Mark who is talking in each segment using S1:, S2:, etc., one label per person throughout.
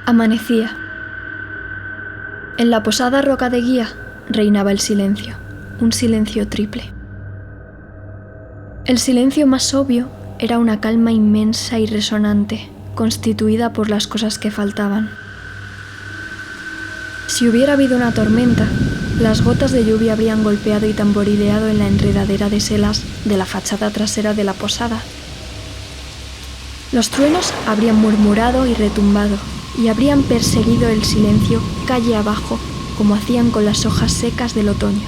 S1: Amanecía. En la posada Roca de Guía reinaba el silencio, un silencio triple. El silencio más obvio era una calma inmensa y resonante, constituida por las cosas que faltaban. Si hubiera habido una tormenta, las gotas de lluvia habrían golpeado y tamborileado en la enredadera de selas de la fachada trasera de la posada. Los truenos habrían murmurado y retumbado, y habrían perseguido el silencio calle abajo, como hacían con las hojas secas del otoño.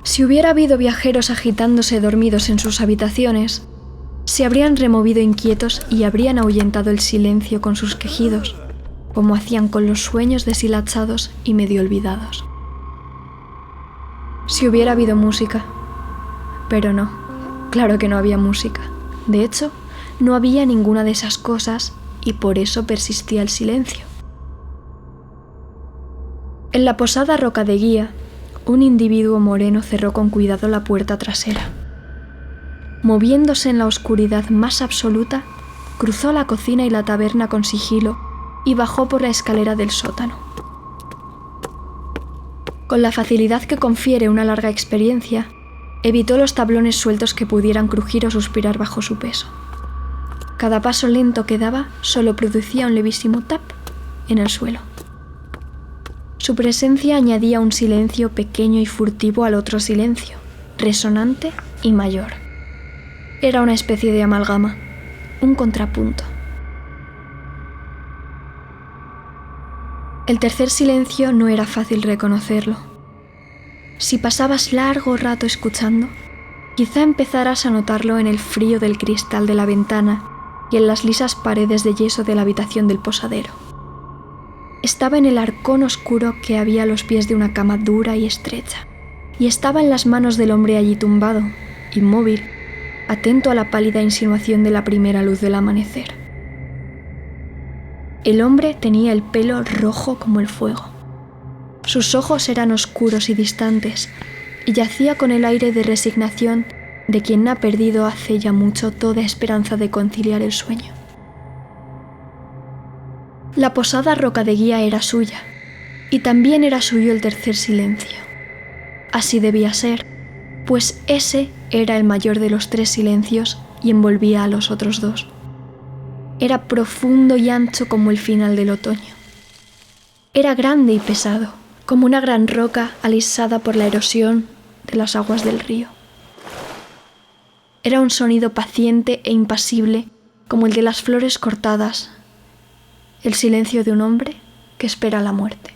S1: Si hubiera habido viajeros agitándose dormidos en sus habitaciones, se habrían removido inquietos y habrían ahuyentado el silencio con sus quejidos, como hacían con los sueños deshilachados y medio olvidados. Si hubiera habido música, pero no, claro que no había música. De hecho, no había ninguna de esas cosas y por eso persistía el silencio. En la posada Roca de Guía, un individuo moreno cerró con cuidado la puerta trasera. Moviéndose en la oscuridad más absoluta, cruzó la cocina y la taberna con sigilo y bajó por la escalera del sótano. Con la facilidad que confiere una larga experiencia, evitó los tablones sueltos que pudieran crujir o suspirar bajo su peso. Cada paso lento que daba solo producía un levísimo tap en el suelo. Su presencia añadía un silencio pequeño y furtivo al otro silencio, resonante y mayor. Era una especie de amalgama, un contrapunto. El tercer silencio no era fácil reconocerlo. Si pasabas largo rato escuchando, quizá empezarás a notarlo en el frío del cristal de la ventana y en las lisas paredes de yeso de la habitación del posadero. Estaba en el arcón oscuro que había a los pies de una cama dura y estrecha, y estaba en las manos del hombre allí tumbado, inmóvil, atento a la pálida insinuación de la primera luz del amanecer. El hombre tenía el pelo rojo como el fuego. Sus ojos eran oscuros y distantes, y yacía con el aire de resignación de quien ha perdido hace ya mucho toda esperanza de conciliar el sueño. La posada Roca de Guía era suya, y también era suyo el tercer silencio. Así debía ser, pues ese era el mayor de los tres silencios y envolvía a los otros dos. Era profundo y ancho como el final del otoño. Era grande y pesado, como una gran roca alisada por la erosión de las aguas del río. Era un sonido paciente e impasible como el de las flores cortadas, el silencio de un hombre que espera la muerte.